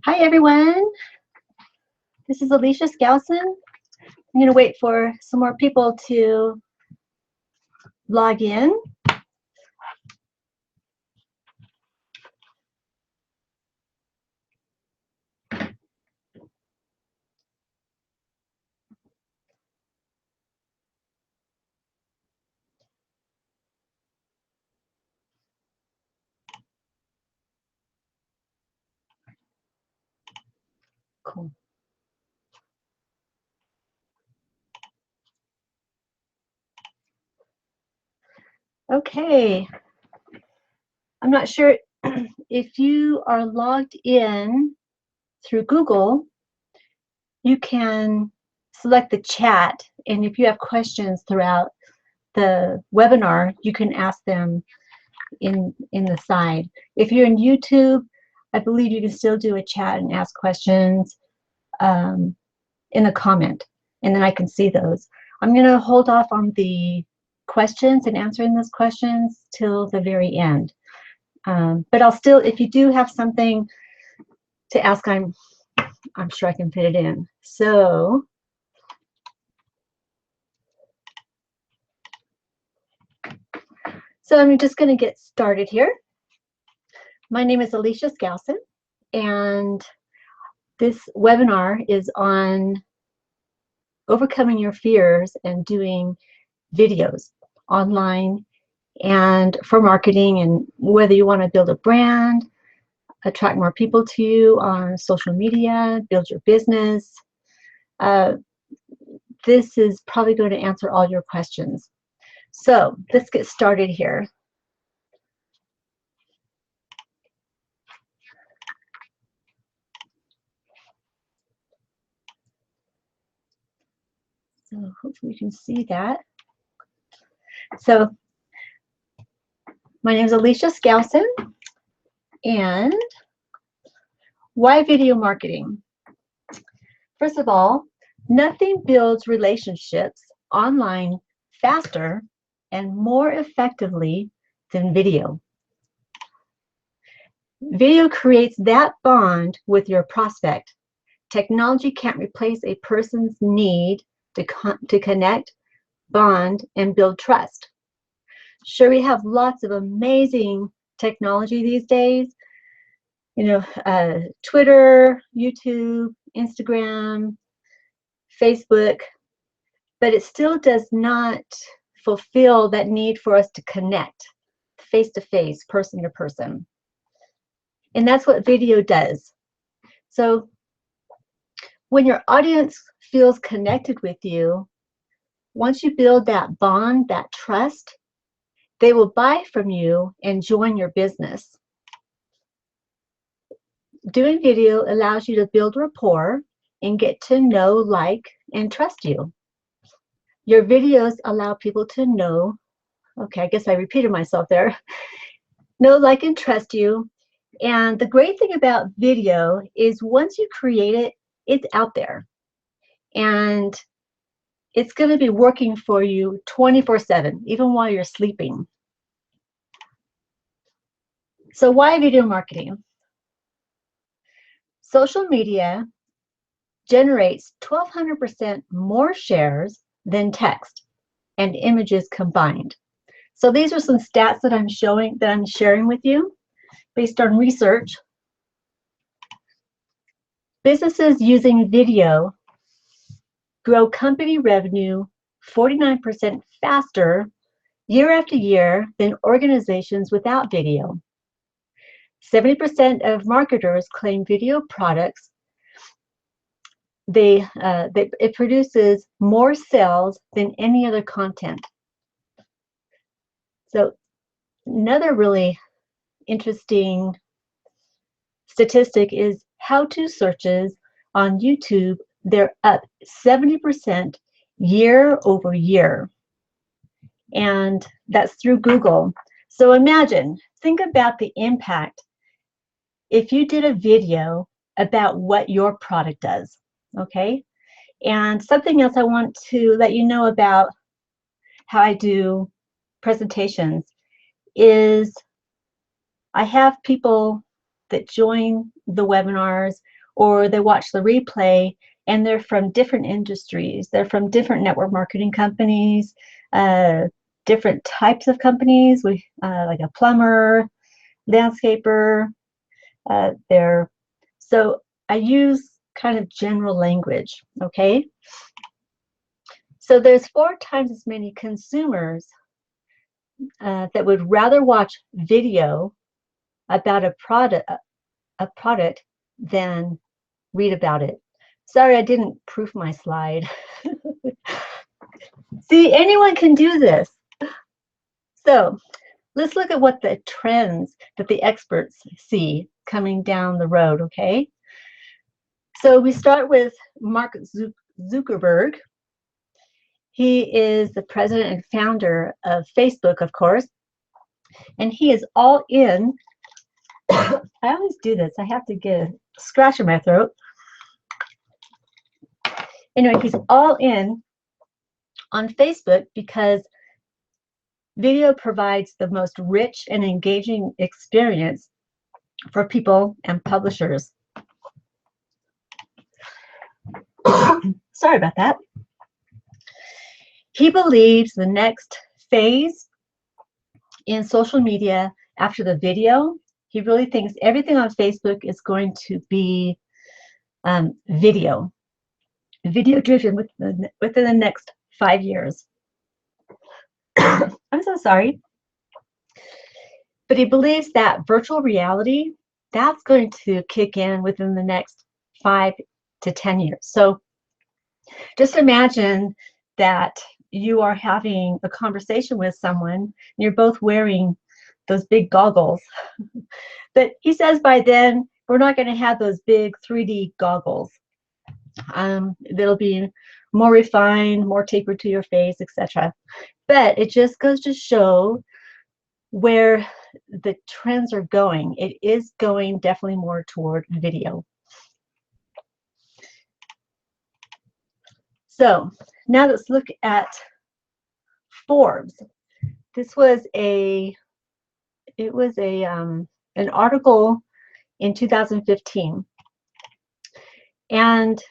Hi everyone, this is Alycia Skousen. I'm going to wait for some more people to log in. Cool. Okay, I'm not sure if you are logged in through Google. You can select the chat, and if you have questions throughout the webinar, you can ask them in the side. If you're in YouTube, I believe you can still do a chat and ask questions in a comment, and then I can see those. I'm going to hold off on the questions and answering those questions till the very end. But I'll still, if you do have something to ask, I'm sure I can fit it in. So I'm just going to get started here. My name is Alycia Skousen, and this webinar is on overcoming your fears and doing videos online and for marketing, and whether you want to build a brand, attract more people to you on social media, build your business. This is probably going to answer all your questions. So let's get started here. So hopefully you can see that. So my name is Alycia Skousen, and why video marketing? First of all, nothing builds relationships online faster and more effectively than video. Video creates that bond with your prospect. Technology can't replace a person's need to connect, bond, and build trust. Sure, we have lots of amazing technology these days. You know, Twitter, YouTube, Instagram, Facebook, but it still does not fulfill that need for us to connect face-to-face, person-to-person. And that's what video does. So when your audience feels connected with you, once you build that bond, that trust, they will buy from you and join your business. Doing video allows you to build rapport and get to know, like, and trust you. Your videos allow people to know, okay, I guess I repeated myself there, know, like, and trust you. And the great thing about video is once you create it, it's out there. And it's going to be working for you 24/7, even while you're sleeping. So why video marketing? Social media generates 1,200% more shares than text and images combined. So these are some stats that I'm sharing with you based on research. Businesses using video grow company revenue 49% faster year after year than organizations without video. 70% of marketers claim video products it produces more sales than any other content. So another really interesting statistic is how-to searches on YouTube. They're up 70% year over year, and that's through Google. So imagine, think about the impact if you did a video about what your product does, okay? And something else I want to let you know about how I do presentations is I have people that join the webinars or they watch the replay, and they're from different industries. They're from different network marketing companies, different types of companies, like a plumber, landscaper. So I use kind of general language, okay? So there's 4 times as many consumers that would rather watch video about a product than read about it. Sorry, I didn't proof my slide. See, anyone can do this. So let's look at what the trends that the experts see coming down the road, okay? So we start with Mark Zuckerberg. He is the president and founder of Facebook, of course, and he is all in. I always do this. I have to get a scratch in my throat. Anyway, he's all in on Facebook because video provides the most rich and engaging experience for people and publishers. Sorry about that. He believes the next phase in social media after the video, he really thinks everything on Facebook is going to be video driven within the next 5 years. I'm so sorry. But he believes that virtual reality, that's going to kick in within the next 5 to 10 years. So just imagine that you are having a conversation with someone, and you're both wearing those big goggles. But he says by then, we're not going to have those big 3D goggles. They'll be more refined, more tapered to your face, etc. But it just goes to show where the trends are going. It is going definitely more toward video. So now let's look at Forbes. This was an article in 2015, and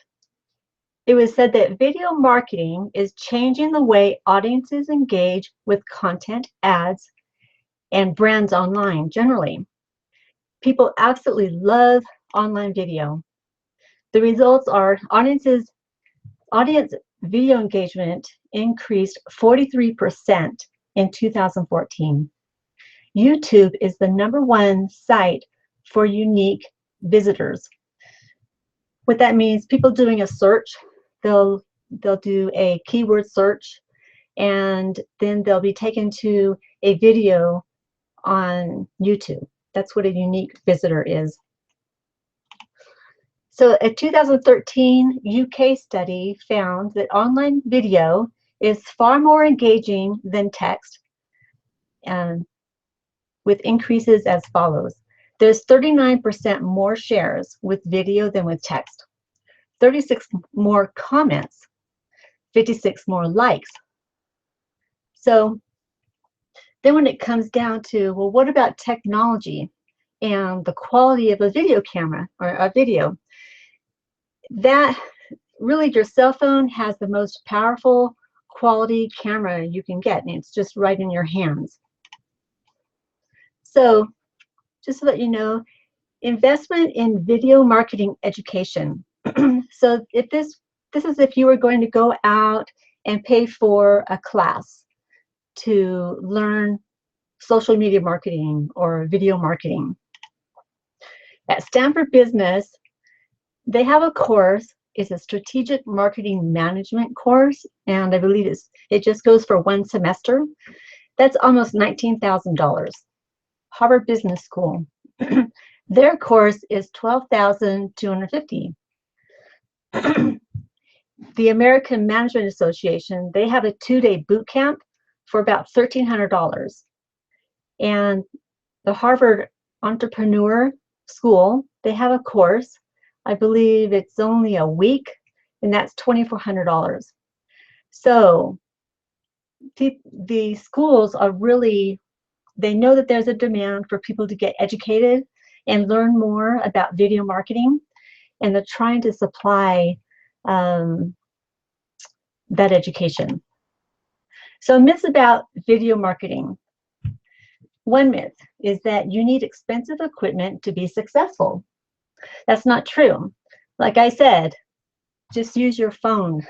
it was said that video marketing is changing the way audiences engage with content, ads, and brands online generally. People absolutely love online video. The results are audience video engagement increased 43% in 2014. YouTube is the #1 site for unique visitors. What that means, people doing a search, they'll do a keyword search, and then they'll be taken to a video on YouTube. That's what a unique visitor is. So a 2013 UK study found that online video is far more engaging than text, and with increases as follows. There's 39% more shares with video than with text, 36 more comments, 56 more likes. So then when it comes down to, well, what about technology and the quality of a video camera or a video? That really, your cell phone has the most powerful quality camera you can get, and it's just right in your hands. So just to let you know, investment in video marketing education. So if this is if you were going to go out and pay for a class to learn social media marketing or video marketing. At Stanford Business, they have a course. It's a strategic marketing management course, and I believe it just goes for 1 semester. That's almost $19,000. Harvard Business School. Their course is $12,250. The American Management Association, they have a 2-day boot camp for about $1,300. And the Harvard Entrepreneur School, they have a course. I believe it's only a week, and that's $2,400. So the schools are really, they know that there's a demand for people to get educated, and learn more about video marketing, and they're trying to supply that education. So myths about video marketing. One myth is that you need expensive equipment to be successful. That's not true. Like I said, just use your phone.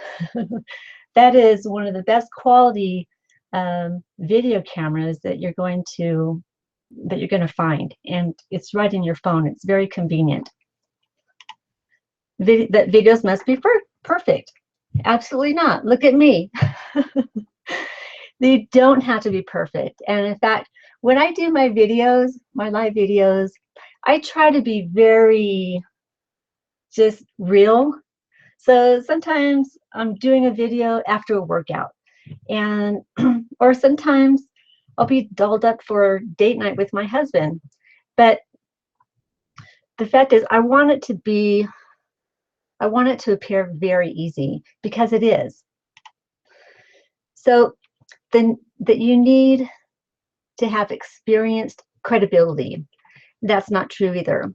That is one of the best quality video cameras that you're going to find, and it's right in your phone. It's very convenient. That videos must be perfect. Absolutely not. Look at me. They don't have to be perfect. And in fact, when I do my videos, my live videos, I try to be very just real. So sometimes I'm doing a video after a workout, and or sometimes I'll be dolled up for date night with my husband. But the fact is, I want it to appear very easy, because it is. So then that you need to have experienced credibility. That's not true either.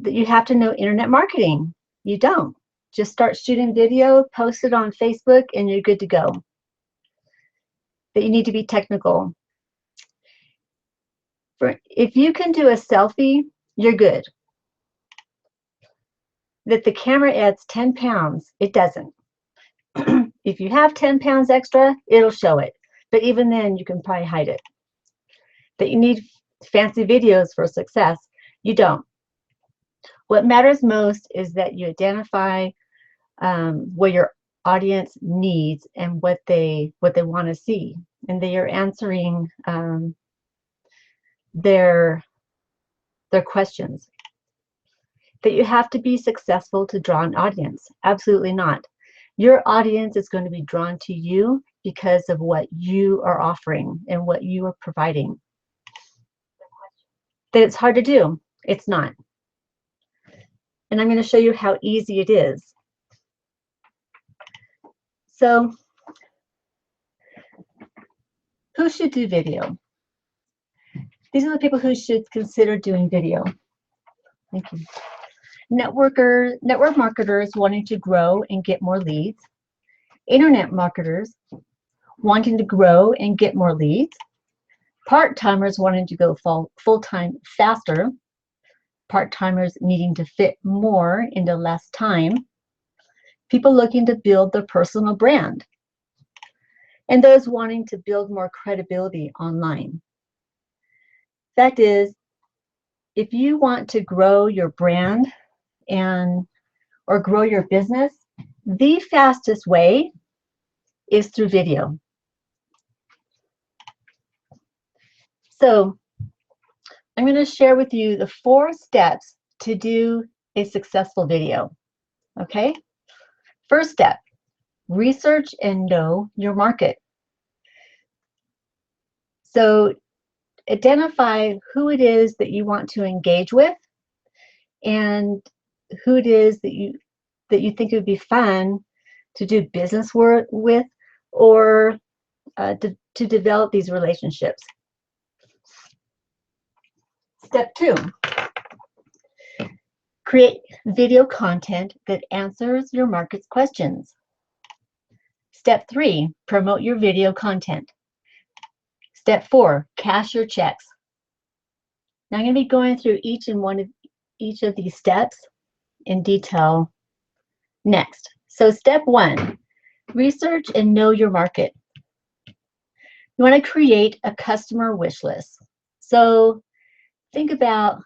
That you have to know internet marketing. You don't. Just start shooting video, post it on Facebook, and you're good to go. That you need to be technical. If you can do a selfie, you're good. That the camera adds 10 pounds, it doesn't. If you have 10 pounds extra, it'll show it. But even then, you can probably hide it. That you need fancy videos for success, you don't. What matters most is that you identify what your audience needs and what they want to see, and that you're answering their questions. That you have to be successful to draw an audience. Absolutely not. Your audience is going to be drawn to you because of what you are offering and what you are providing. That it's hard to do. It's not. And I'm going to show you how easy it is. So, who should do video? These are the people who should consider doing video. Thank you. Network marketers wanting to grow and get more leads. Internet marketers wanting to grow and get more leads. Part-timers wanting to go full-time faster. Part-timers needing to fit more into less time. People looking to build their personal brand. And those wanting to build more credibility online. Fact is, if you want to grow your brand or grow your business, the fastest way is through video. So I'm going to share with you the 4 steps to do a successful video. Okay? First step, research and know your market. So identify who it is that you want to engage with, and who it is that you think it would be fun to do business with, or to develop these relationships. Step 2, create video content that answers your market's questions. Step 3, promote your video content. Step 4, cash your checks. Now I'm going to be going through each of these steps in detail next. So step 1, research and know your market. You want to create a customer wish list. So think about,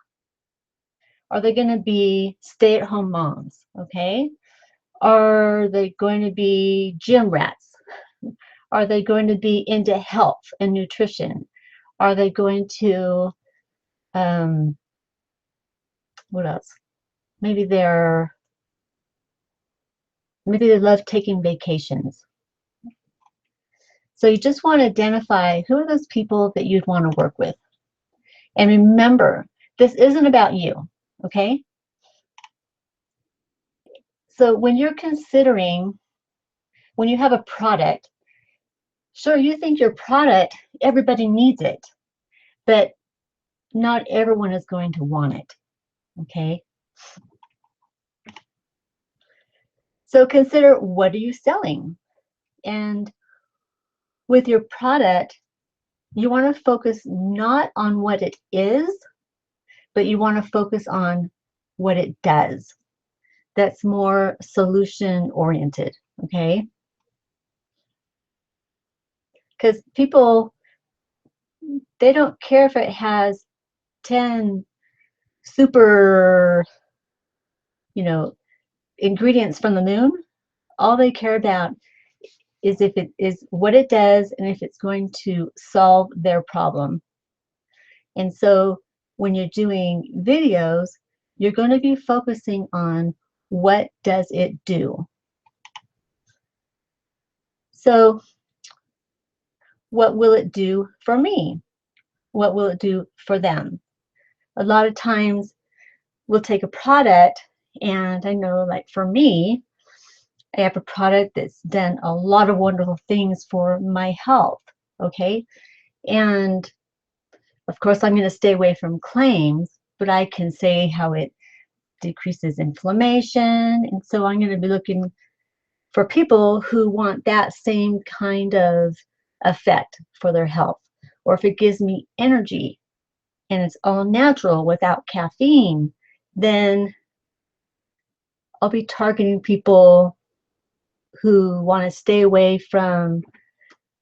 are they going to be stay-at-home moms? Okay. Are they going to be gym rats? Are they going to be into health and nutrition? Are they going to, what else? Maybe they love taking vacations. So you just want to identify who are those people that you'd want to work with. And remember, this isn't about you, okay? So when you're considering, when you have a product, sure, you think your product, everybody needs it. but not everyone is going to want it, okay? So consider, what are you selling? And with your product, you want to focus not on what it is, but you want to focus on what it does. That's more solution oriented, okay? Because people, they don't care if it has 10 super, ingredients from the moon. All they care about is if it is what it does and if it's going to solve their problem. And so when you're doing videos, you're going to be focusing on what does it do. So what will it do for me? What will it do for them? A lot of times we'll take a product, and I know, like for me, I have a product that's done a lot of wonderful things for my health, okay? And of course, I'm going to stay away from claims, but I can say how it decreases inflammation. And so I'm going to be looking for people who want that same kind of effect for their health. Or if it gives me energy and it's all natural without caffeine, then I'll be targeting people who want to stay away from,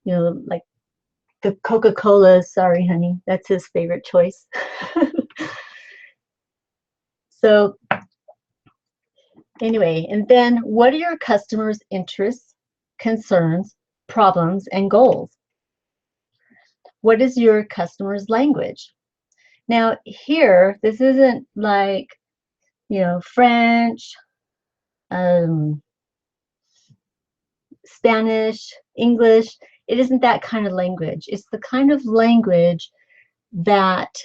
like the Coca-Cola. Sorry, honey, that's his favorite choice. So anyway, and then what are your customers' interests, concerns, problems, and goals? What is your customer's language? Now here, this isn't like, French, Spanish, English. It isn't that kind of language. It's the kind of language that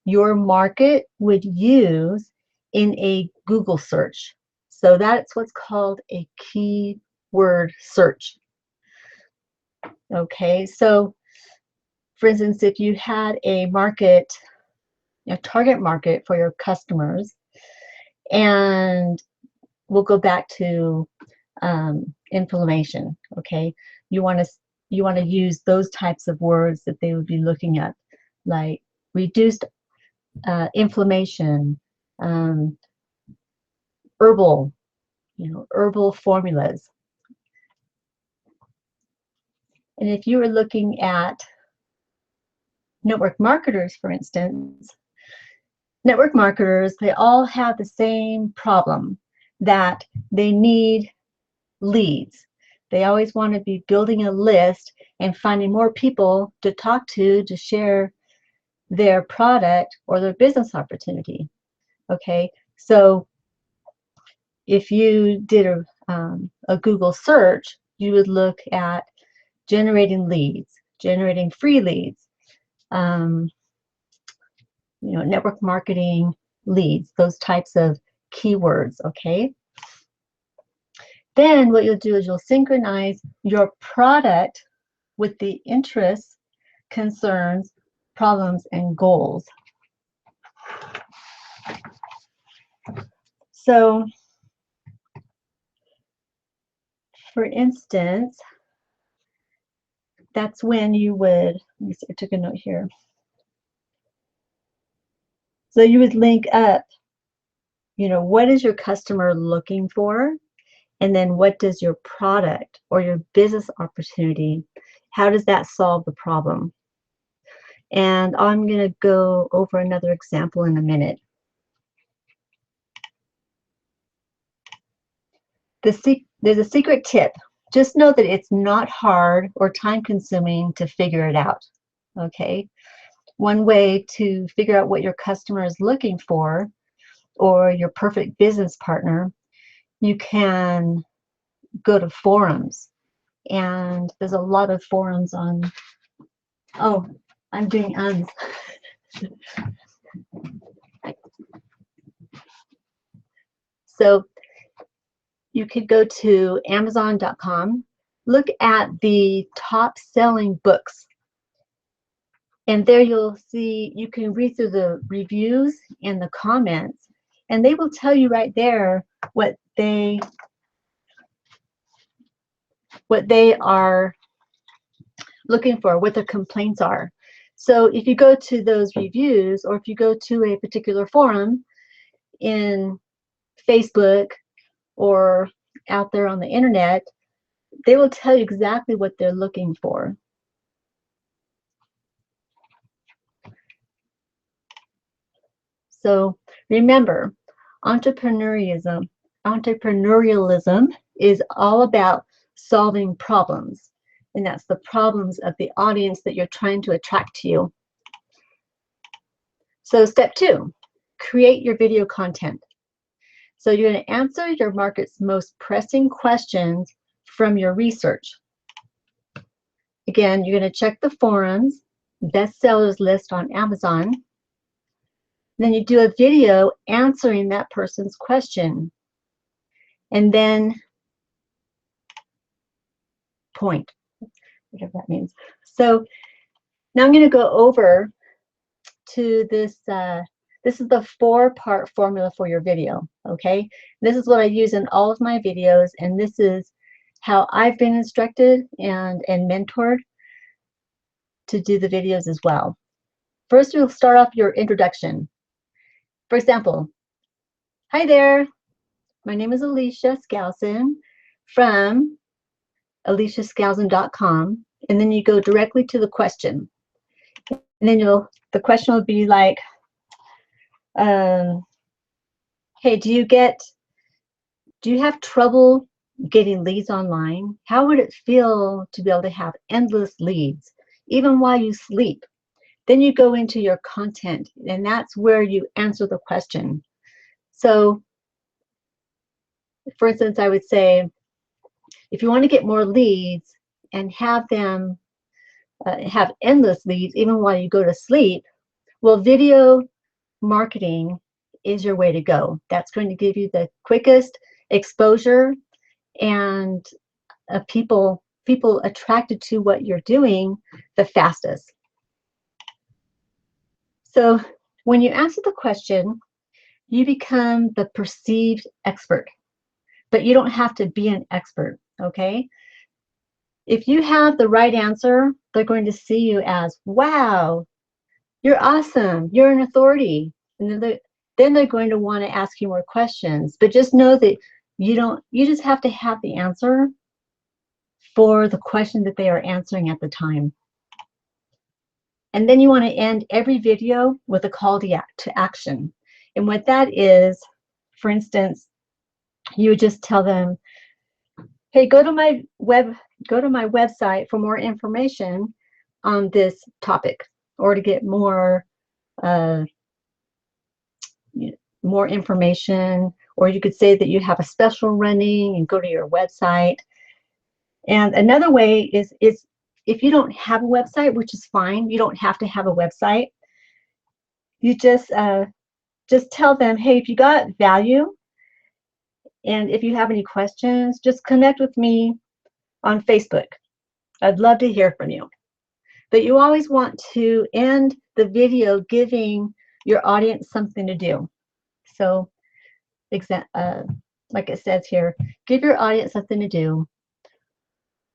your market would use in a Google search. So that's what's called a keyword search. Okay, so for instance, if you had a market, a target market for your customers, and we'll go back to inflammation. Okay, you want to use those types of words that they would be looking at, like reduced inflammation, herbal, herbal formulas. And if you were looking at network marketers, for instance, network marketers, they all have the same problem, that they need leads. They always want to be building a list and finding more people to talk to share their product or their business opportunity. Okay, so if you did a Google search, you would look at generating leads, generating free leads, network marketing leads, those types of keywords, okay? Then what you'll do is you'll synchronize your product with the interests, concerns, problems, and goals. So, for instance, that's when you would, let me see, I took a note here. So you would link up, what is your customer looking for? And then what does your product or your business opportunity, how does that solve the problem? And I'm going to go over another example in a minute. There's a secret tip. Just know that it's not hard or time-consuming to figure it out, okay? One way to figure out what your customer is looking for, or your perfect business partner, you can go to forums. And there's a lot of forums on, oh, I'm doing ums. So you could go to Amazon.com, look at the top selling books And there you'll see, you can read through the reviews and the comments, and they will tell you right there what they are looking for, what their complaints are. So if you go to those reviews, or if you go to a particular forum in Facebook or out there on the internet, they will tell you exactly what they're looking for. So remember, entrepreneurialism is all about solving problems, and that's the problems of the audience that you're trying to attract to you. So step 2, create your video content. So you're going to answer your market's most pressing questions from your research. Again, you're going to check the forums, bestsellers list on Amazon. Then you do a video answering that person's question. And then point, whatever that means. So now I'm going to go over to this. This is the 4-part formula for your video. Okay, this is what I use in all of my videos, and this is how I've been instructed and mentored to do the videos as well. First, we'll start off your introduction. For example, hi there, my name is Alycia Skousen from AlyciaSkousen.com, and then you go directly to the question. And then the question will be like, hey, do you have trouble getting leads online? How would it feel to be able to have endless leads, even while you sleep? Then you go into your content, and that's where you answer the question. So, for instance, I would say, if you want to get more leads and have them have endless leads even while you go to sleep, well, video marketing is your way to go. That's going to give you the quickest exposure and people attracted to what you're doing the fastest. So when you answer the question, you become the perceived expert, but you don't have to be an expert, okay? If you have the right answer, they're going to see you as, wow, you're awesome, you're an authority. And then they're going to want to ask you more questions. But just know that you just have to have the answer for the question that they are answering at the time. And then you want to end every video with a call to action. And what that is, for instance, you would just tell them, hey, go to my website for more information on this topic, or to get more information, or you could say that you have a special running and go to your website. And another way is if you don't have a website, which is fine, you don't have to have a website. You just tell them, hey, if you got value and if you have any questions, just connect with me on Facebook. I'd love to hear from you. But you always want to end the video giving your audience something to do. So, like it says here, give your audience something to do.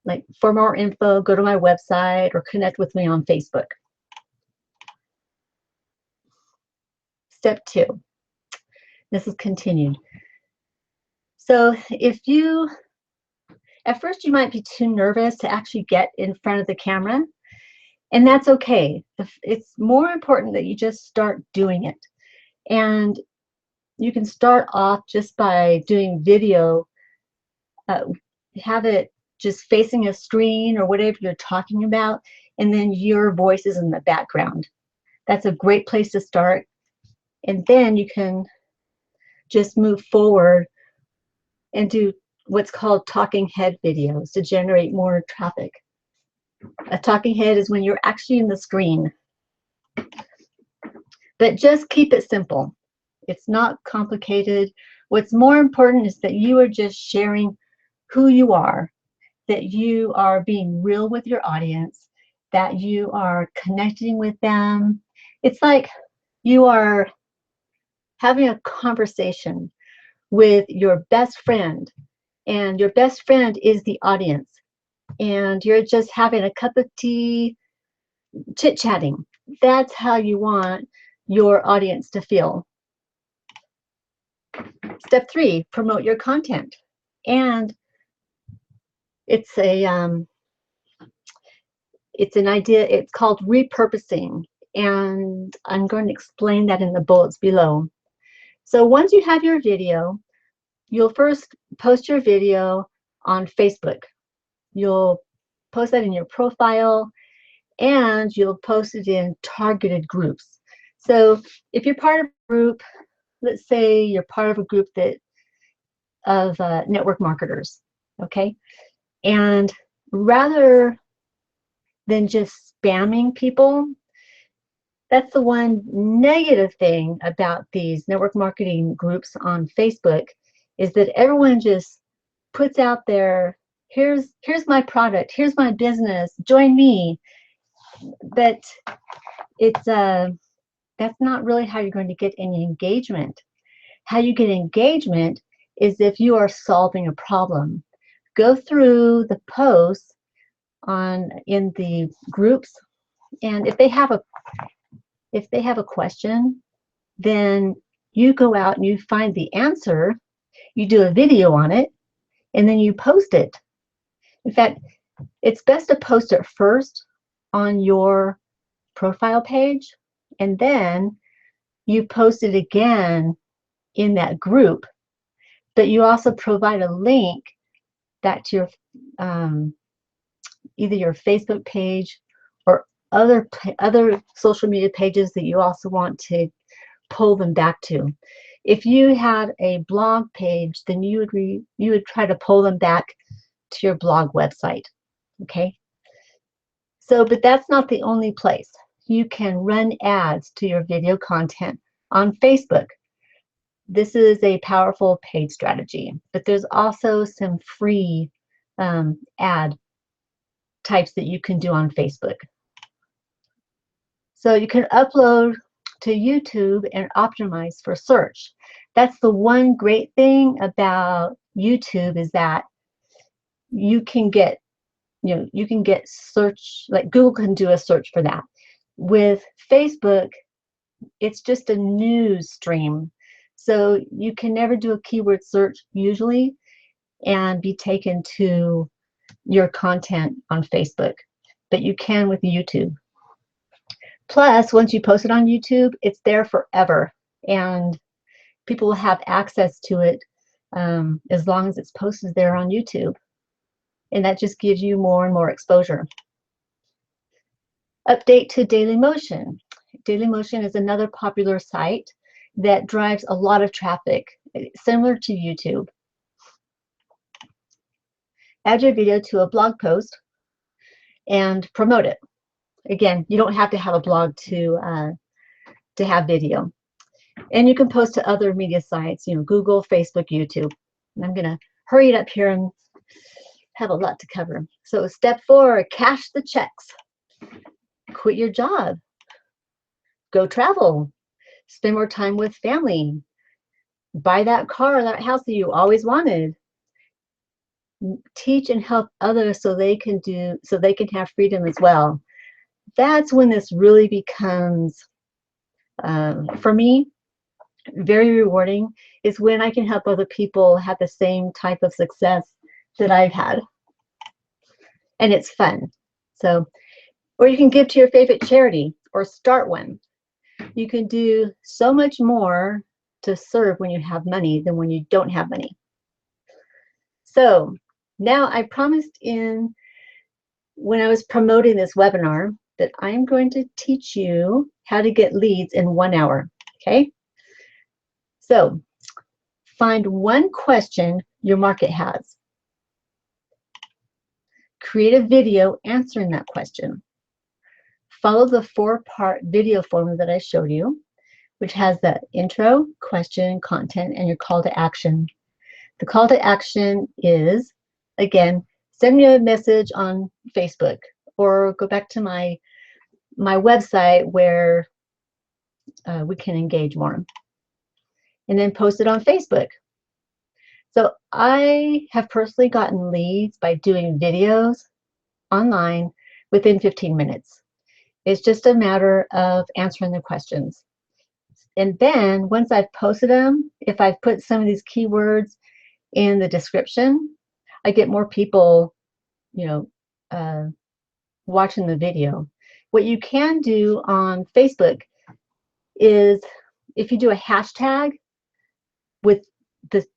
Like, for more info, go to my website or connect with me on Facebook. Step 2. This is continued. So at first you might be too nervous to actually get in front of the camera, and that's okay. It's more important that you just start doing it. And you can start off just by doing video, have it just facing a screen or whatever you're talking about, and then your voice is in the background. That's a great place to start. And then you can just move forward and do what's called talking head videos to generate more traffic. A talking head is when you're actually in the screen. But just keep it simple. It's not complicated. What's more important is that you are just sharing who you are, that you are being real with your audience, that you are connecting with them. It's like you are having a conversation with your best friend, and your best friend is the audience, and you're just having a cup of tea, chit-chatting. That's how you want your audience to feel. Step 3, promote your content. And it's an idea, it's called repurposing, and I'm going to explain that in the bullets below. So once you have your video, you'll first post your video on Facebook. You'll post that in your profile, and you'll post it in targeted groups. So if you're part of a group, let's say you're part of a group of network marketers, okay? And rather than just spamming people, that's the one negative thing about these network marketing groups on Facebook, is that everyone just puts out there, here's my product, here's my business, join me. But it's that's not really how you're going to get any engagement. How you get engagement is if you are solving a problem. Go through the posts in the groups, and if they have a question, then you go out and you find the answer, you do a video on it, and then you post it. In fact, it's best to post it first on your profile page, and then you post it again in that group, but you also provide a link back to your either your Facebook page or other social media pages that you also want to pull them back to. If you had a blog page, then you would try to pull them back to your blog website. Okay. So, but that's not the only place. You can run ads to your video content on Facebook. This is a powerful paid strategy, but there's also some free ad types that you can do on Facebook. So you can upload to YouTube and optimize for search. That's the one great thing about YouTube, is that you can get search, like Google can do a search for that. With Facebook, it's just a news stream. So you can never do a keyword search usually and be taken to your content on Facebook, but you can with YouTube. Plus, once you post it on YouTube, it's there forever, and people will have access to it as long as it's posted there on YouTube. And that just gives you more and more exposure. Update to Dailymotion. Dailymotion is another popular site that drives a lot of traffic, similar to YouTube. Add your video to a blog post and promote it. Again, you don't have to have a blog to have video. And you can post to other media sites, Google, Facebook, YouTube. And I'm going to hurry it up here and have a lot to cover. So step 4, cash the checks. Quit your job. Go travel. Spend more time with family. Buy that car or that house that you always wanted. Teach and help others so they can have freedom as well. That's when this really becomes, for me, very rewarding, is when I can help other people have the same type of success that I've had. And it's fun. So, or you can give to your favorite charity or start one. You can do so much more to serve when you have money than when you don't have money. So now, I promised when I was promoting this webinar that I'm going to teach you how to get leads in 1 hour, okay? So find one question your market has. Create a video answering that question. Follow the 4-part video formula that I showed you, which has the intro, question, content, and your call to action. The call to action is, again, send me a message on Facebook or go back to my website where we can engage more, and then post it on Facebook. So I have personally gotten leads by doing videos online within 15 minutes. It's just a matter of answering the questions. And then once I've posted them, if I've put some of these keywords in the description, I get more people, you know, watching the video. What you can do on Facebook is if you do a hashtag with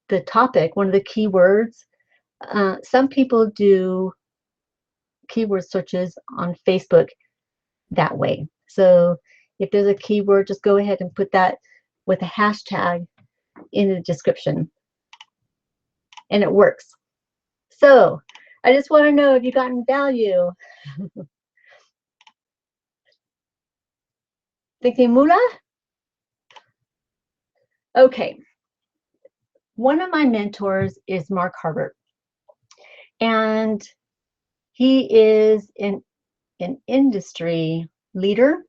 the topic, one of the keywords, some people do keyword searches on Facebook that way. So if there's a keyword, just go ahead and put that with a hashtag in the description, and it works. So I just want to know if you've gotten value. Thinking Mula? Okay. One of my mentors is Mark Harbert, and he is an industry leader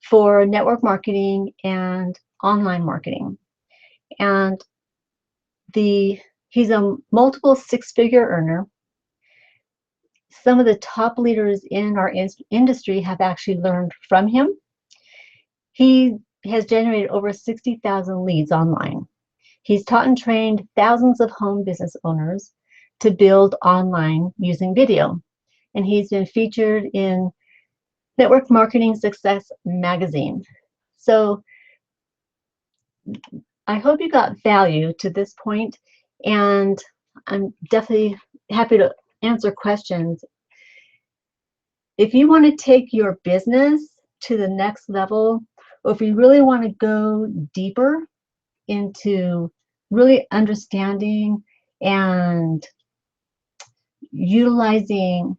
for network marketing and online marketing. And he's a multiple six-figure earner. Some of the top leaders in our industry have actually learned from him. He has generated over 60,000 leads online. He's taught and trained thousands of home business owners to build online using video. And he's been featured in Network Marketing Success magazine. So I hope you got value to this point, and I'm definitely happy to answer questions. If you want to take your business to the next level, or if you really want to go deeper into really understanding and utilizing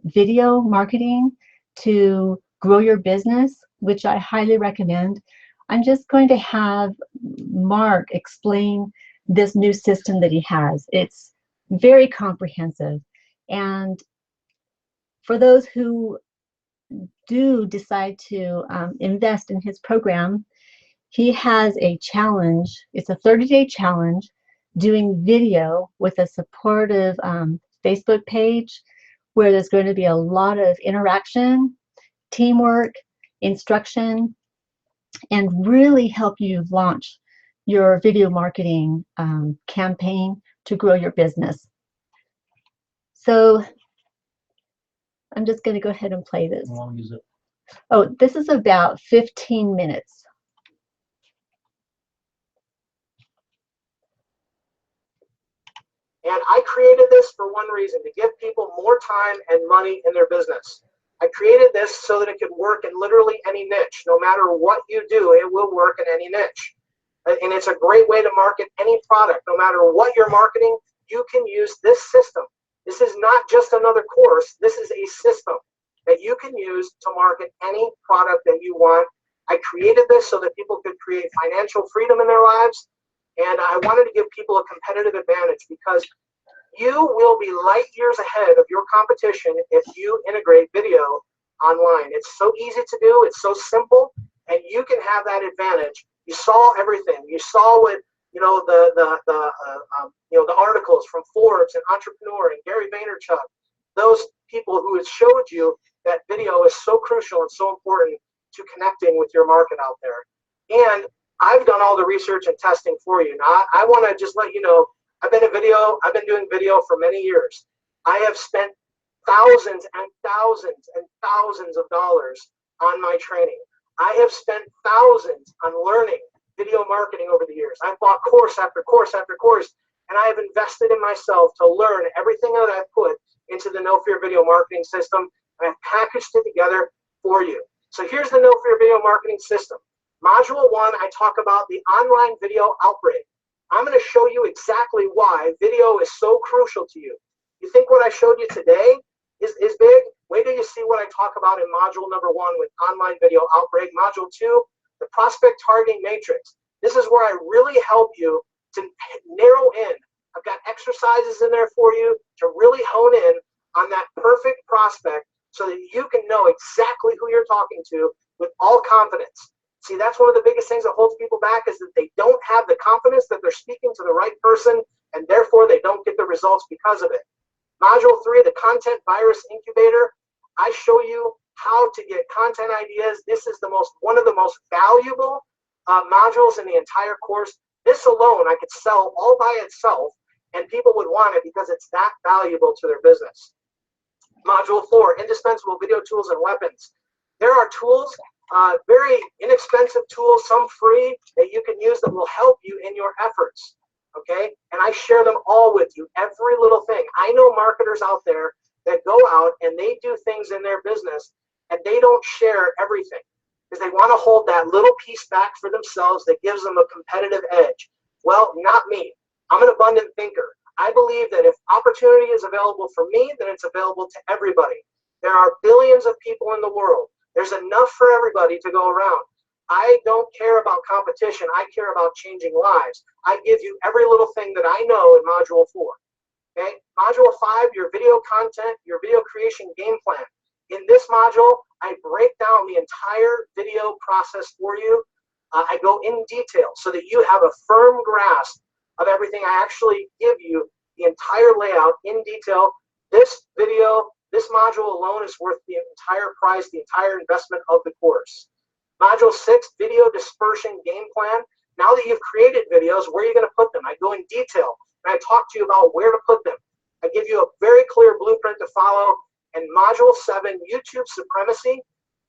video marketing to grow your business, which I highly recommend, I'm just going to have Mark explain this new system that he has. It's very comprehensive. And for those who do decide to invest in his program, he has a challenge. It's a 30-day challenge doing video with a supportive Facebook page where there's going to be a lot of interaction, teamwork, instruction, and really help you launch your video marketing campaign to grow your business. So I'm just going to go ahead and play this. How long is it? Oh, this is about 15 minutes. And I created this for one reason, to give people more time and money in their business. I created this so that it could work in literally any niche. No matter what you do, it will work in any niche. And it's a great way to market any product. No matter what you're marketing, you can use this system. This is not just another course. This is a system that you can use to market any product that you want. I created this so that people could create financial freedom in their lives. And I wanted to give people a competitive advantage because you will be light years ahead of your competition if you integrate video online. It's so easy to do. It's so simple, and you can have that advantage. You saw everything. You saw what the articles from Forbes and Entrepreneur and Gary Vaynerchuk. Those people who had showed you that video is so crucial and so important to connecting with your market out there. And I've done all the research and testing for you. Now, I want to just let you know, I've been doing video for many years. I have spent thousands and thousands and thousands of dollars on my training. I have spent thousands on learning video marketing over the years. I've bought course after course after course, and I have invested in myself to learn everything that I've put into the No Fear Video Marketing System, and I've packaged it together for you. So here's the No Fear Video Marketing System. Module 1, I talk about the online video outbreak. I'm going to show you exactly why video is so crucial to you. You think what I showed you today is big? Wait till you see what I talk about in module number 1 with online video outbreak. Module 2, the prospect targeting matrix. This is where I really help you to narrow in. I've got exercises in there for you to really hone in on that perfect prospect so that you can know exactly who you're talking to with all confidence. See, that's one of the biggest things that holds people back, is that they don't have the confidence that they're speaking to the right person, and therefore they don't get the results because of it. Module 3, the content virus incubator. I show you how to get content ideas. This is one of the most valuable modules in the entire course. This alone I could sell all by itself, and people would want it because it's that valuable to their business. Module 4, indispensable video tools and weapons. There are tools, very inexpensive tools, some free, that you can use that will help you in your efforts. Okay, and I share them all with you, every little thing. I know marketers out there that go out and they do things in their business and they don't share everything because they want to hold that little piece back for themselves that gives them a competitive edge. Well, not me. I'm an abundant thinker. I believe that if opportunity is available for me, then it's available to everybody. There are billions of people in the world. There's enough for everybody to go around. I don't care about competition. I care about changing lives. I give you every little thing that I know in Module 4. Okay? Module 5, your video content, your video creation game plan. In this module, I break down the entire video process for you. I go in detail so that you have a firm grasp of everything. I actually give you the entire layout in detail. This module alone is worth the entire price, the entire investment of the course. Module 6, video dispersion game plan. Now that you've created videos, where are you going to put them? I go in detail and I talk to you about where to put them. I give you a very clear blueprint to follow. And Module 7, YouTube supremacy.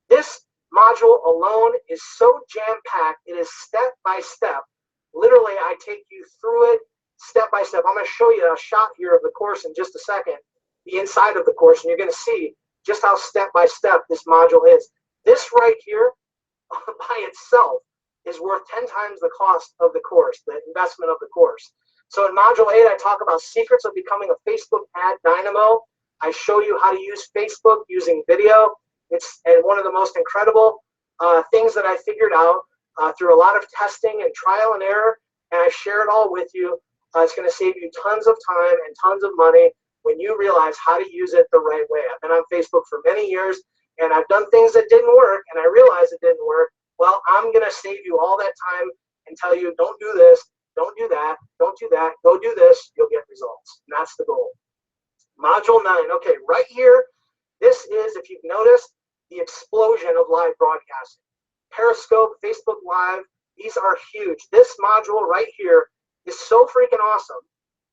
This module alone is so jam-packed. It is step by step. Literally, I take you through it step by step. I'm going to show you a shot here of the course in just a second, the inside of the course, and you're going to see just how step by step this module is. This right here by itself is worth 10 times the cost of the course, the investment of the course. So in Module 8, I talk about secrets of becoming a Facebook ad dynamo. I show you how to use Facebook using video. It's one of the most incredible things that I figured out through a lot of testing and trial and error, and I share it all with you. It's going to save you tons of time and tons of money when you realize how to use it the right way. I've been on Facebook for many years, and I've done things that didn't work, and I realized it didn't work. Well, I'm going to save you all that time and tell you, don't do this, don't do that, don't do that, go do this, you'll get results. And that's the goal. Module 9, okay, right here, this is, if you've noticed, the explosion of live broadcasting. Periscope, Facebook Live, these are huge. This module right here is so freaking awesome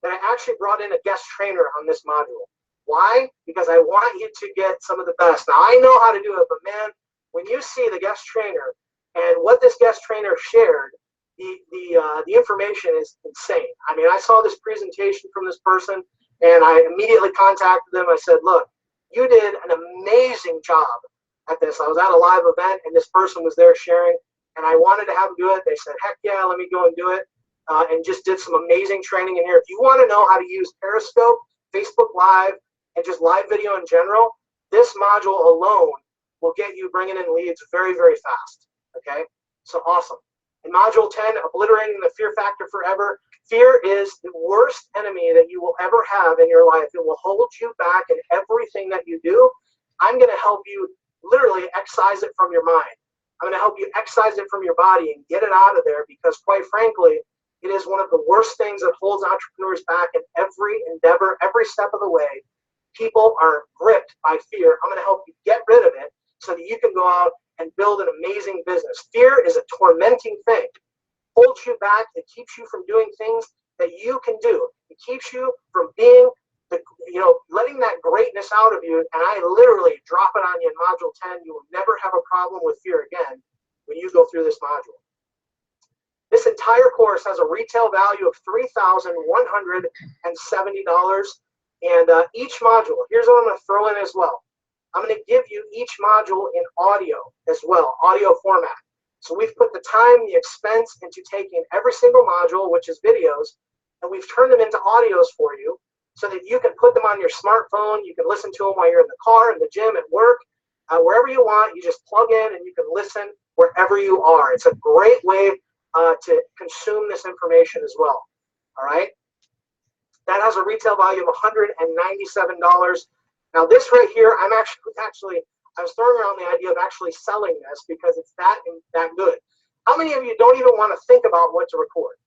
that I actually brought in a guest trainer on this module. Why? Because I want you to get some of the best. Now, I know how to do it, but man, when you see the guest trainer and what this guest trainer shared, the information is insane. I mean, I saw this presentation from this person, and I immediately contacted them. I said, look, you did an amazing job at this. I was at a live event, and this person was there sharing, and I wanted to have them do it. They said, heck yeah, let me go and do it, and just did some amazing training in here. If you want to know how to use Periscope, Facebook Live, and just live video in general, this module alone will get you bringing in leads very, very fast, okay? So awesome. In Module 10, obliterating the fear factor forever. Fear is the worst enemy that you will ever have in your life. It will hold you back in everything that you do. I'm going to help you literally excise it from your mind. I'm going to help you excise it from your body and get it out of there, because quite frankly, it is one of the worst things that holds entrepreneurs back in every endeavor, every step of the way. People are gripped by fear. I'm going to help you get rid of it so that you can go out and build an amazing business. Fear is a tormenting thing. It holds you back. It keeps you from doing things that you can do. It keeps you from being, letting that greatness out of you. And I literally drop it on you in Module 10. You will never have a problem with fear again when you go through this module. This entire course has a retail value of $3,170. And each module, here's what I'm going to throw in as well. I'm going to give you each module in audio as well, audio format. So we've put the time, the expense into taking every single module, which is videos, and we've turned them into audios for you so that you can put them on your smartphone. You can listen to them while you're in the car, in the gym, at work, wherever you want. You just plug in and you can listen wherever you are. It's a great way to consume this information as well. All right. That has a retail value of $197. Now this right here, I was throwing around the idea of actually selling this because it's that good. How many of you don't even want to think about what to record?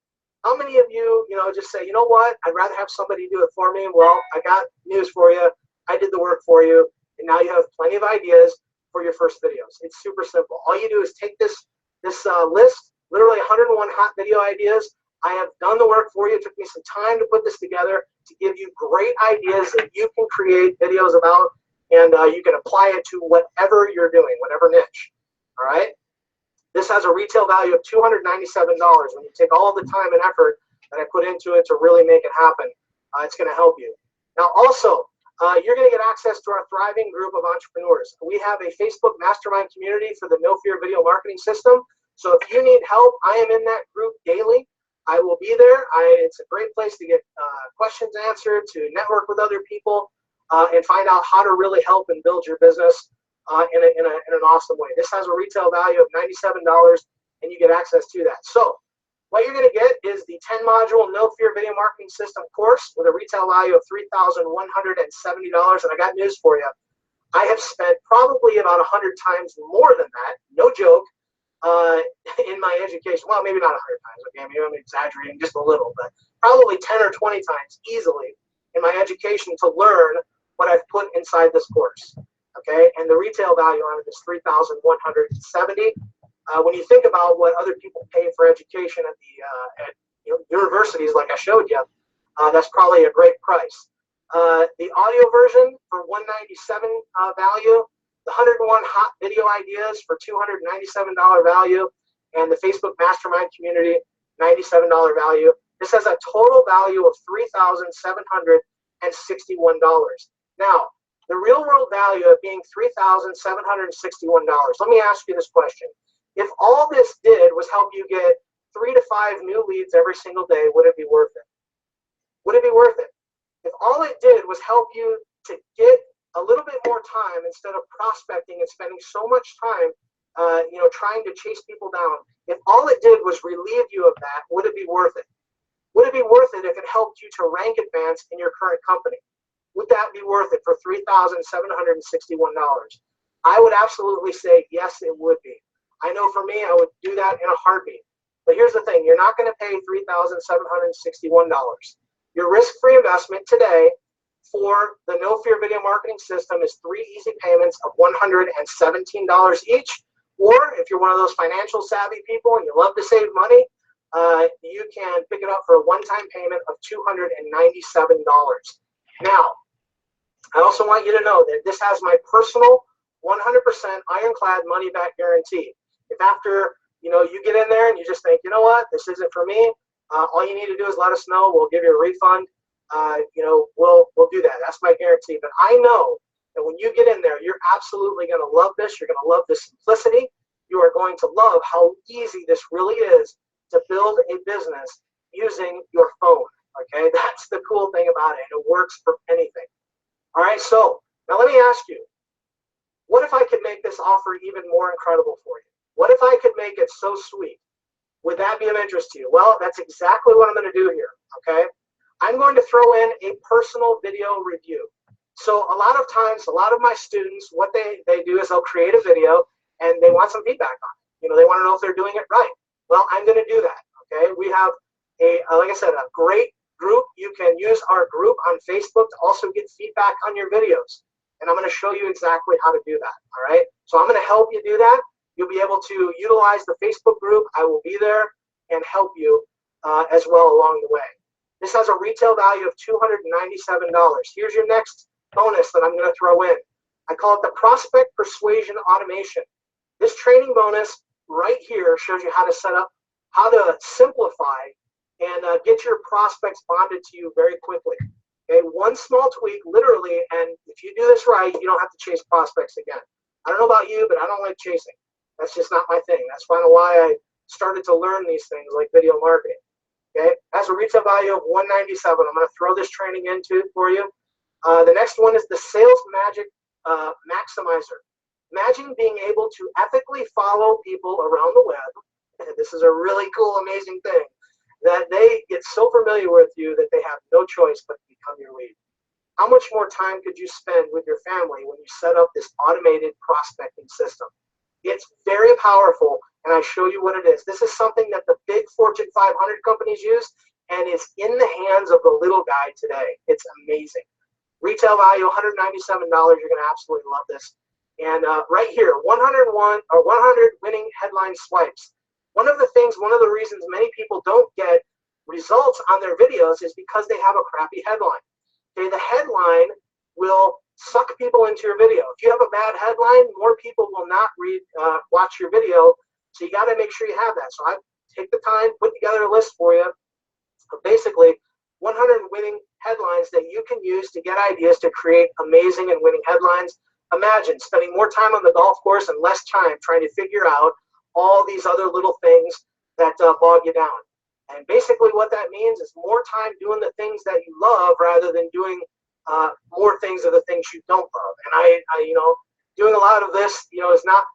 How many of you, just say, you know what, I'd rather have somebody do it for me? Well, I got news for you. I did the work for you, and now you have plenty of ideas for your first videos. It's super simple. All you do is take this list, literally 101 hot video ideas. I have done the work for you. It took me some time to put this together to give you great ideas that you can create videos about, and you can apply it to whatever you're doing, whatever niche. All right? This has a retail value of $297 when you take all the time and effort that I put into it to really make it happen. It's going to help you. Now, also, you're going to get access to our thriving group of entrepreneurs. We have a Facebook mastermind community for the No Fear video marketing system. So if you need help, I am in that group daily. I will be there. It's a great place to get questions answered, to network with other people, and find out how to really help and build your business in an awesome way. This has a retail value of $97, and you get access to that. So what you're going to get is the 10-module No Fear Video Marketing System course with a retail value of $3,170. And I got news for you. I have spent probably about 100 times more than that, no joke, in my education. Well, maybe not 100 times. Okay, maybe I'm exaggerating just a little, but probably 10 or 20 times easily in my education to learn what I've put inside this course. Okay, and the retail value on it is $3,170. When you think about what other people pay for education at universities, like I showed you, that's probably a great price. The audio version for $197 value, the 101 hot video ideas for $297 value, and the Facebook Mastermind community, $97 value. This has a total value of $3,761. Now, the real world value of being $3,761. Let me ask you this question. If all this did was help you get 3 to 5 new leads every single day, would it be worth it? Would it be worth it? If all it did was help you to get a little bit more time instead of prospecting and spending so much time, trying to chase people down, if all it did was relieve you of that, would it be worth it? Would it be worth it if it helped you to rank advance in your current company? Would that be worth it for $3,761? I would absolutely say yes, it would be. I know for me, I would do that in a heartbeat. But here's the thing, you're not going to pay $3,761. Your risk-free investment today for the No Fear Video Marketing System is 3 easy payments of $117 each. Or if you're one of those financial savvy people and you love to save money, you can pick it up for a one-time payment of $297. Now, I also want you to know that this has my personal 100% ironclad money-back guarantee. If after you get in there and you just think, you know what, this isn't for me, all you need to do is let us know. We'll give you a refund. We'll do that. That's my guarantee. But I know that when you get in there, you're absolutely going to love this. You're going to love the simplicity. You are going to love how easy this really is to build a business using your phone. Okay, that's the cool thing about it. It works for anything. All right, so now let me ask you, what if I could make this offer even more incredible for you? What if I could make it so sweet? Would that be of interest to you? Well, that's exactly what I'm going to do here, okay? I'm going to throw in a personal video review. So a lot of times, a lot of my students, what they do is they'll create a video and they want some feedback on it. They want to know if they're doing it right. Well, I'm going to do that, okay? We have like I said, a great group. You can use our group on Facebook to also get feedback on your videos. And I'm going to show you exactly how to do that, all right? So I'm going to help you do that. You'll be able to utilize the Facebook group. I will be there and help you as well along the way. This has a retail value of $297. Here's your next bonus that I'm going to throw in. I call it the Prospect Persuasion Automation. This training bonus right here shows you how to set up, how to simplify and get your prospects bonded to you very quickly. Okay, one small tweak, literally, and if you do this right, you don't have to chase prospects again. I don't know about you, but I don't like chasing. That's just not my thing. That's kind of why I started to learn these things like video marketing. Okay, has a retail value of $197. I'm going to throw this training into for you. The next one is the Sales Magic Maximizer. Imagine being able to ethically follow people around the web. This is a really cool, amazing thing, that they get so familiar with you that they have no choice but to become your lead. how much more time could you spend with your family when you set up this automated prospecting system? It's very powerful, and I show you what it is. This is something that the big Fortune 500 companies use, and it's in the hands of the little guy today. It's amazing. Retail value, $197. You're going to absolutely love this. And right here, 101 or 100 winning headline swipes. One of the reasons many people don't get results on their videos is because they have a crappy headline. Okay, the headline will suck people into your video. If you have a bad headline, more people will not watch your video. So you got to make sure you have that. So I take the time, put together a list for you of basically 100 winning headlines that you can use to get ideas to create amazing and winning headlines. Imagine spending more time on the golf course and less time trying to figure out all these other little things that bog you down. And basically what that means is more time doing the things that you love rather than doing more things of the things you don't love. And I doing a lot of this, is not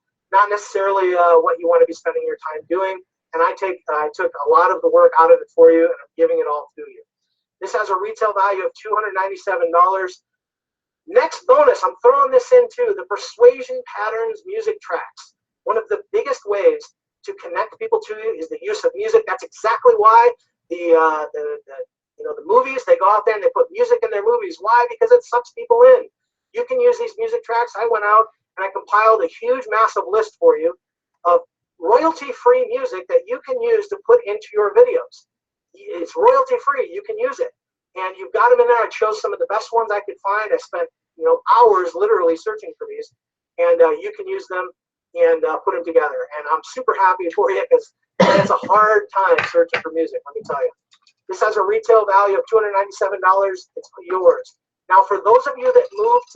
necessarily what you want to be spending your time doing. And I took a lot of the work out of it for you, and I'm giving it all to you. This has a retail value of $297. Next bonus, I'm throwing this in too, the persuasion patterns music tracks. One of the biggest ways to connect people to you is the use of music. That's exactly why the movies, they go out there and they put music in their movies. Why? Because it sucks people in. You can use these music tracks. I went out and I compiled a huge, massive list for you of royalty-free music that you can use to put into your videos. It's royalty-free. You can use it. And you've got them in there. I chose some of the best ones I could find. I spent hours literally searching for these. And you can use them and put them together. And I'm super happy for you because it's a hard time searching for music, let me tell you. This has a retail value of $297. It's yours. Now, for those of you that moved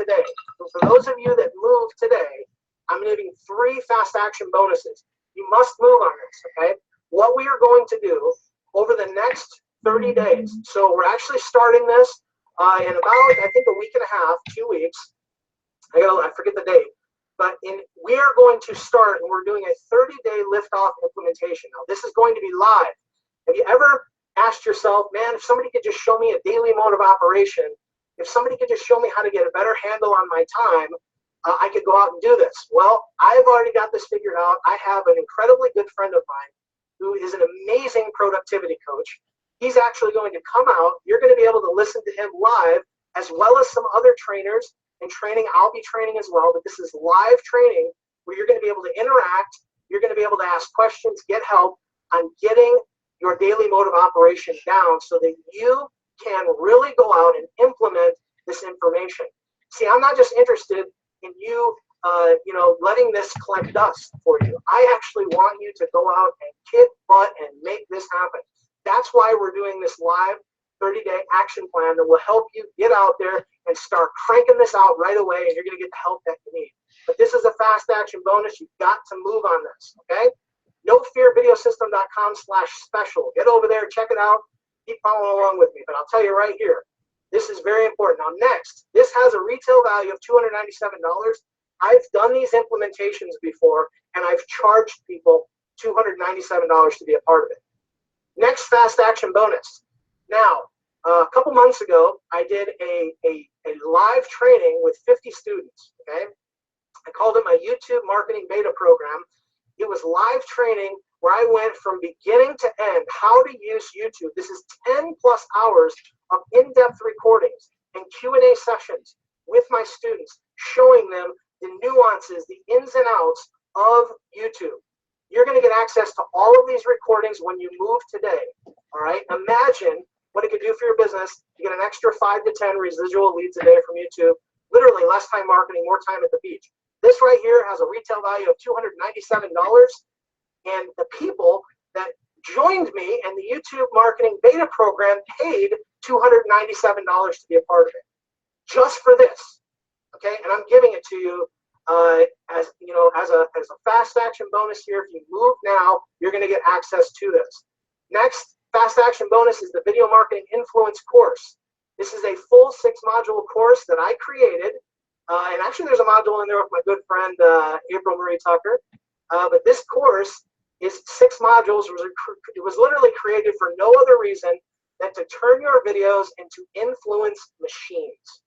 today, I'm giving 3 fast action bonuses. You must move on this, okay? What we are going to do over the next 30 days. So we're actually starting this in about, I think, a week and a half, 2 weeks. I forget the date. But we are going to start, and we're doing a 30-day liftoff implementation. Now, this is going to be live. Have you ever asked yourself, man, if somebody could just show me a daily mode of operation, if somebody could just show me how to get a better handle on my time, I could go out and do this. Well, I've already got this figured out. I have an incredibly good friend of mine who is an amazing productivity coach. He's actually going to come out. You're going to be able to listen to him live, as well as some other trainers and training. I'll be training as well, but this is live training where you're going to be able to interact. You're going to be able to ask questions, get help on getting your daily mode of operation down so that you can really go out and implement this information. See, I'm not just interested in you, letting this collect dust for you. I actually want you to go out and kick butt and make this happen. That's why we're doing this live 30-day action plan that will help you get out there and start cranking this out right away, and you're going to get the help that you need. But this is a fast action bonus. You've got to move on this, okay? NoFearVideoSystem.com/special. Get over there, check it out. Keep following along with me. But I'll tell you right here, this is very important. Now, next, this has a retail value of $297. I've done these implementations before, and I've charged people $297 to be a part of it. Next fast action bonus. Now, a couple months ago, I did a live training with 50 students, okay? I called it my YouTube Marketing Beta Program. It was live training where I went from beginning to end, how to use YouTube. This is 10+ hours of in-depth recordings and Q&A sessions with my students, showing them the nuances, the ins and outs of YouTube. You're going to get access to all of these recordings when you move today, all right? Imagine what it could do for your business to get an extra 5 to 10 residual leads a day from YouTube, literally less time marketing, more time at the beach. This right here has a retail value of $297, and the people that joined me in the YouTube Marketing Beta Program paid $297 to be a part of it, just for this, okay? And I'm giving it to you as a fast action bonus here. If you move now, you're going to get access to this. Next fast action bonus is the Video Marketing Influence course. This is a full 6-module course that I created. And actually, there's a module in there with my good friend, April Marie Tucker. But this course is 6 modules. It was literally created for no other reason than to turn your videos into influence machines.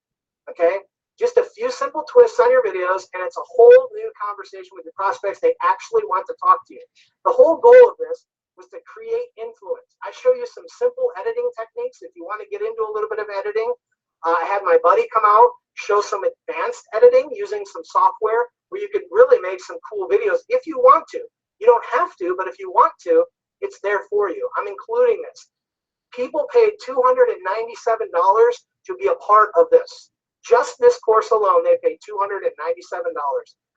Okay? Just a few simple twists on your videos, and it's a whole new conversation with your prospects. They actually want to talk to you. The whole goal of this was to create influence. I show you some simple editing techniques if you want to get into a little bit of editing. I had my buddy come out, show some advanced editing using some software where you could really make some cool videos if you want to. You don't have to, but if you want to, it's there for you. I'm including this. People paid $297 to be a part of this. Just this course alone, they paid $297.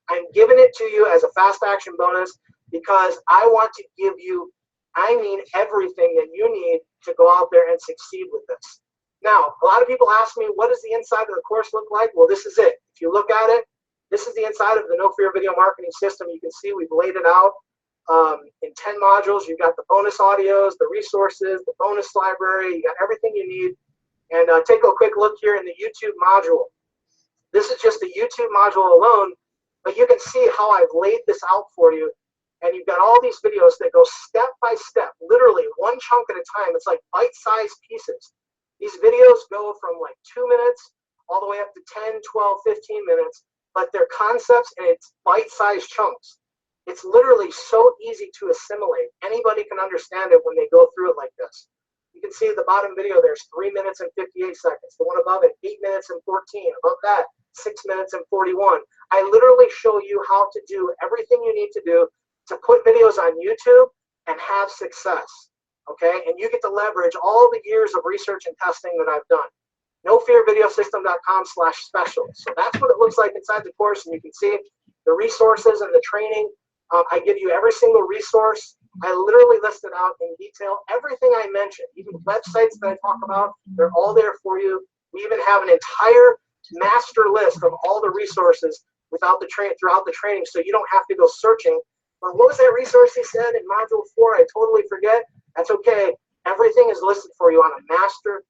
I'm giving it to you as a fast action bonus because I want to give you, I mean, everything that you need to go out there and succeed with this. Now, a lot of people ask me, what does the inside of the course look like? Well, this is it. If you look at it, this is the inside of the No Fear Video Marketing System. You can see we've laid it out in 10 modules. You've got the bonus audios, the resources, the bonus library. You got everything you need. And take a quick look here in the YouTube module. This is just the YouTube module alone, but you can see how I've laid this out for you. And you've got all these videos that go step by step, literally one chunk at a time. It's like bite-sized pieces. These videos go from like 2 minutes all the way up to 10, 12, 15 minutes, but they're concepts and it's bite-sized chunks. It's literally so easy to assimilate. Anybody can understand it when they go through it like this. You can see the bottom video, there's 3 minutes and 58 seconds. The one above it, 8 minutes and 14. Above that, 6 minutes and 41. I literally show you how to do everything you need to do to put videos on YouTube and have success, okay? And you get to leverage all the years of research and testing that I've done. NoFearVideoSystem.com/special. So that's what it looks like inside the course, and you can see the resources and the training. I give you every single resource. I literally listed out in detail everything I mentioned, even websites that I talk about, they're all there for you. We even have an entire master list of all the resources throughout the training, so you don't have to go searching. But what was that resource he said in module 4? I totally forget. That's okay. Everything is listed for you on a master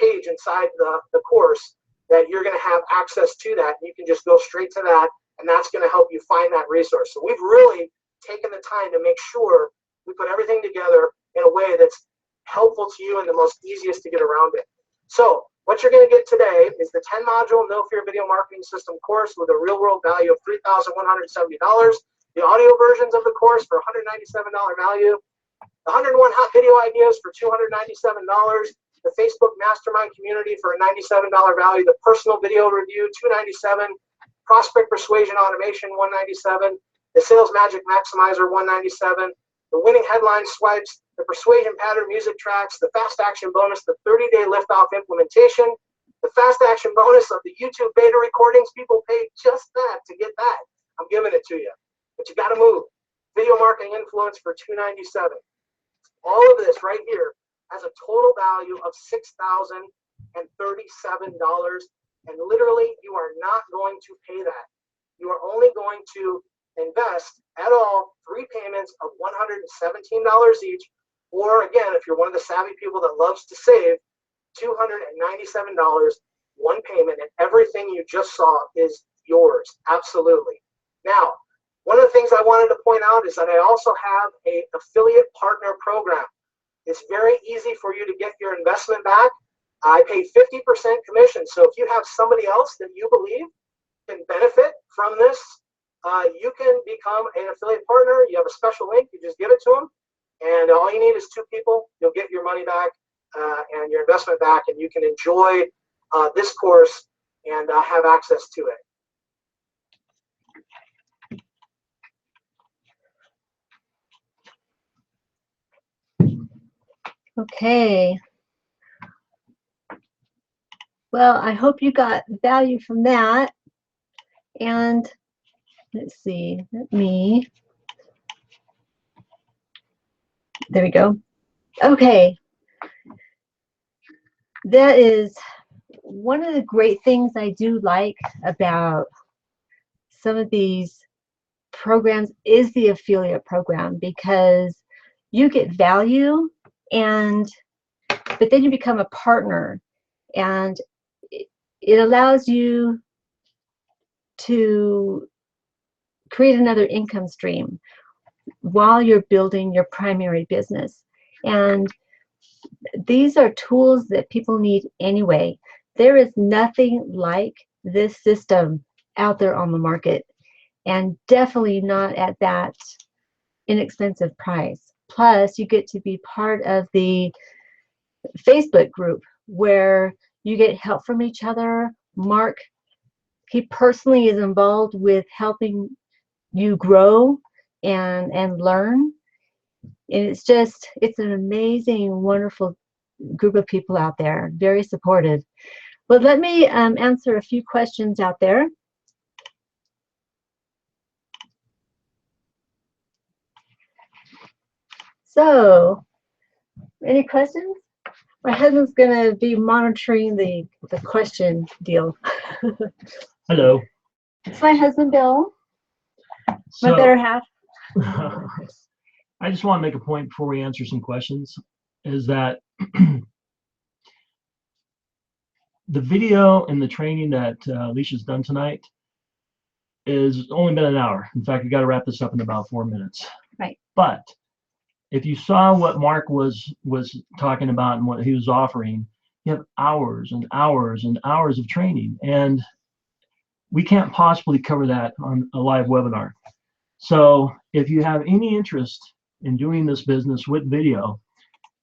page inside the course that you're going to have access to that. You can just go straight to that, and that's going to help you find that resource. So we've really taken the time to make sure we put everything together in a way that's helpful to you and the most easiest to get around it. So what you're going to get today is the 10 module No Fear Video Marketing System course with a real world value of $3,170. The audio versions of the course for $197 value. The 101 hot video ideas for $297. The Facebook Mastermind community for a $97 value. The personal video review, $297. Prospect Persuasion Automation, $197. The Sales Magic Maximizer, $197. The Winning Headline Swipes, the Persuasion Pattern Music Tracks, the Fast Action Bonus, the 30-day Liftoff Implementation, the Fast Action Bonus of the YouTube beta recordings. People paid just that to get that. I'm giving it to you. But you got to move. Video Marketing Influence for $297. All of this right here has a total value of $6,037. And literally, you are not going to pay that. You are only going to invest at all 3 payments of $117 each, or again, if you're one of the savvy people that loves to save, $297, one payment, and everything you just saw is yours, absolutely. Now, one of the things I wanted to point out is that I also have an affiliate partner program. It's very easy for you to get your investment back. I pay 50% commission, so if you have somebody else that you believe can benefit from this, you can become an affiliate partner. You have a special link. You just give it to them, and all you need is 2 people. You'll get your money back and your investment back, and you can enjoy this course and have access to it. Okay. Well, I hope you got value from that. And let's see, there we go. Okay. That is one of the great things I do like about some of these programs is the affiliate program, because you get value, but then you become a partner, and it allows you to create another income stream while you're building your primary business. And these are tools that people need anyway. There is nothing like this system out there on the market, and definitely not at that inexpensive price. Plus, you get to be part of the Facebook group where you get help from each other. Mark, he personally is involved with helping you grow and learn. And it's an amazing, wonderful group of people out there, very supportive. But let me answer a few questions out there. So, any questions? My husband's going to be monitoring the question deal. Hello. It's my husband, Bill. So, My better half. I just want to make a point before we answer some questions, is that the video and the training that Alicia's done tonight is only been an hour. In fact, we got to wrap this up in about 4 minutes. Right. But if you saw what Mark was talking about and what he was offering, you have hours and hours and hours of training, and we can't possibly cover that on a live webinar. So if you have any interest in doing this business with video,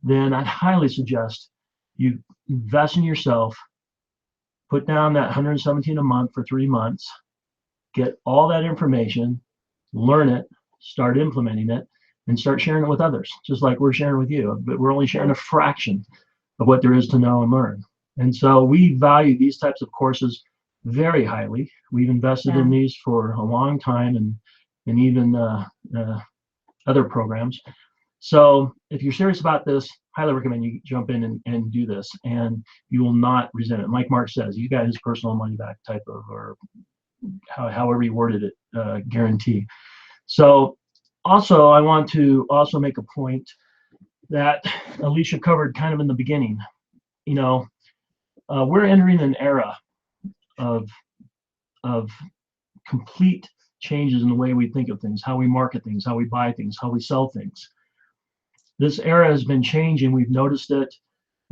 then I'd highly suggest you invest in yourself, put down that $117 a month for 3 months, get all that information, learn it, start implementing it, and start sharing it with others, just like we're sharing with you. But we're only sharing a fraction of what there is to know and learn. And so we value these types of courses very highly. We've invested in these for a long time, and even other programs. So if you're serious about this, highly recommend you jump in and do this, and you will not resent it. Like Mark says, you got his personal money back type of, or however he worded it, guarantee. So also, I want to also make a point that Alycia covered kind of in the beginning. You know, we're entering an era of complete changes in the way we think of things, how we market things, how we buy things, how we sell things. This era has been changing. We've noticed it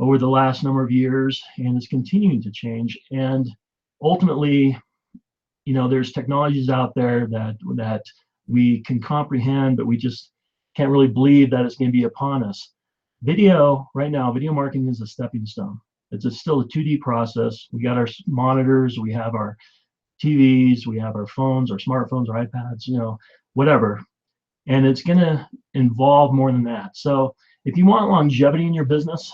over the last number of years, and it's continuing to change. And ultimately, you know, there's technologies out there that we can comprehend, but we just can't really believe that it's going to be upon us. Video right now, video marketing is a stepping stone. It's still a 2D process. We got our monitors, we have our TVs, we have our phones, our smartphones, our iPads, you know, whatever. And it's going to involve more than that. So if you want longevity in your business,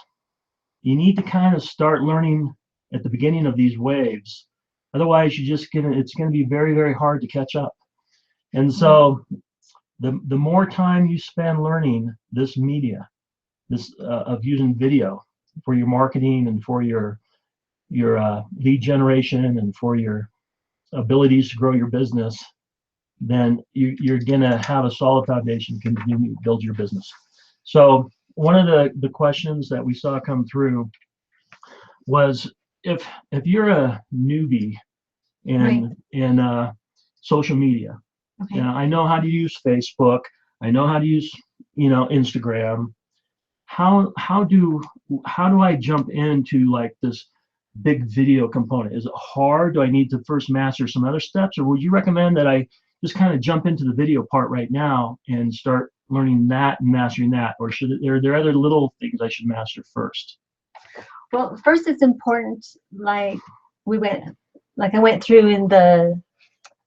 you need to kind of start learning at the beginning of these waves. Otherwise, it's going to be very, very hard to catch up. And so the more time you spend learning this media, this of using video for your marketing and for your lead generation and for your abilities to grow your business, then you're going to have a solid foundation to continue to build your business. So one of the questions that we saw come through was, if you're a newbie in social media, you know, I know how to use Facebook, I know how to use, you know, Instagram. How do I jump into like this big video component? Is it hard? Do I need to first master some other steps, or would you recommend that I just kind of jump into the video part right now and start learning that and mastering that, or are there other little things I should master first? Well, first it's important, like I went through in the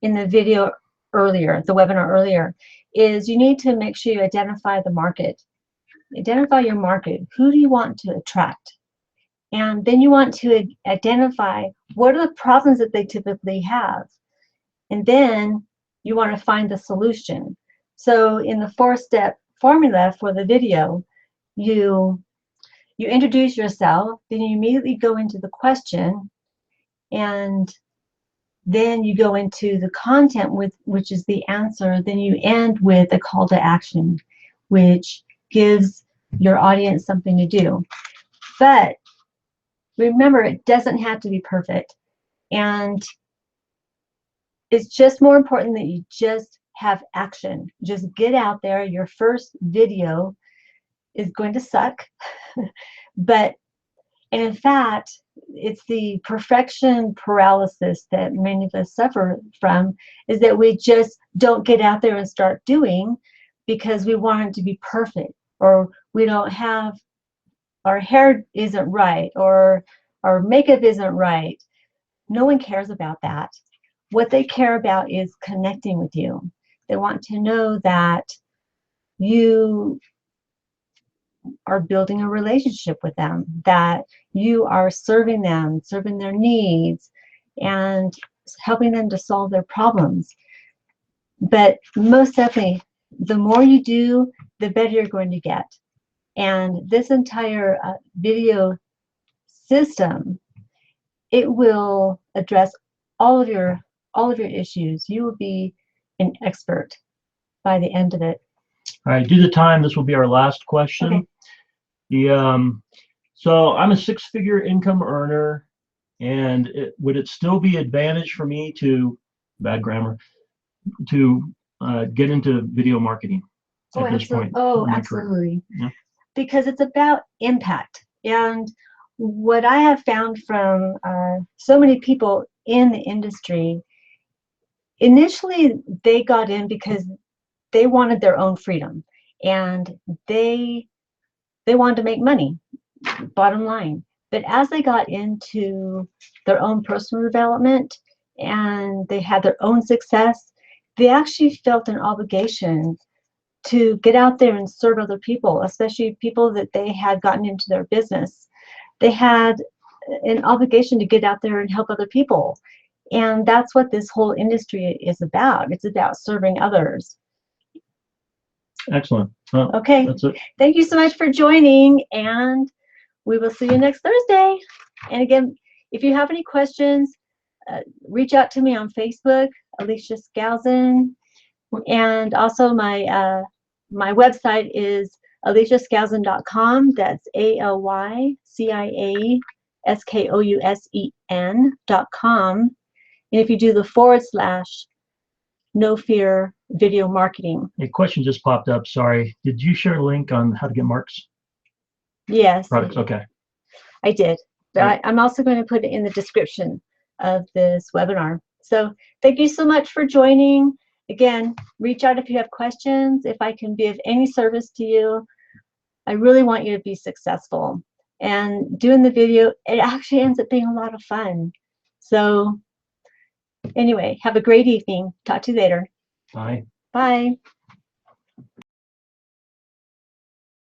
video earlier, the webinar earlier, is you need to make sure you identify the market. Identify your market. Who do you want to attract? And then you want to identify what are the problems that they typically have. And then you want to find the solution. So in the 4-step formula for the video, you introduce yourself, then you immediately go into the question, and then you go into the content, which is the answer. Then you end with a call to action, which gives your audience something to do. But remember, it doesn't have to be perfect. And it's just more important that you just have action. Just get out there. Your first video is going to suck, but And in fact, it's the perfection paralysis that many of us suffer from, is that we just don't get out there and start doing because we want it to be perfect, or we don't have, our hair isn't right, or our makeup isn't right. No one cares about that. What they care about is connecting with you. They want to know that you are building a relationship with them, that you are serving them, serving their needs, and helping them to solve their problems. But most definitely, the more you do, the better you're going to get. And this entire video system, it will address all of your issues. You will be an expert by the end of it. All right, due to time, this will be our last question. Okay. So I'm a six-figure income earner, and would it still be advantage for me to, bad grammar, to get into video marketing at this point? Oh, in my career? absolutely. Yeah. Because it's about impact. And what I have found from so many people in the industry, initially they got in because they wanted their own freedom, and they wanted to make money, bottom line. But as they got into their own personal development and they had their own success, they actually felt an obligation to get out there and serve other people, especially people that they had gotten into their business. They had an obligation to get out there and help other people. And that's what this whole industry is about. It's about serving others. Excellent. Well, okay. That's it. Thank you so much for joining, and we will see you next Thursday. And again, if you have any questions, reach out to me on Facebook, Alycia Skousen, and also my my website is alyciaskousen.com. That's ALYCIASKOUSEN.com. And if you do the / No Fear Video Marketing. A question just popped up. Sorry. Did you share a link on how to get marks? Yes. Products. Okay. I did. Great. I'm also going to put it in the description of this webinar. So thank you so much for joining. Again, reach out if you have questions. If I can be of any service to you, I really want you to be successful. And doing the video, it actually ends up being a lot of fun. So anyway, have a great evening. Talk to you later. Bye. Bye.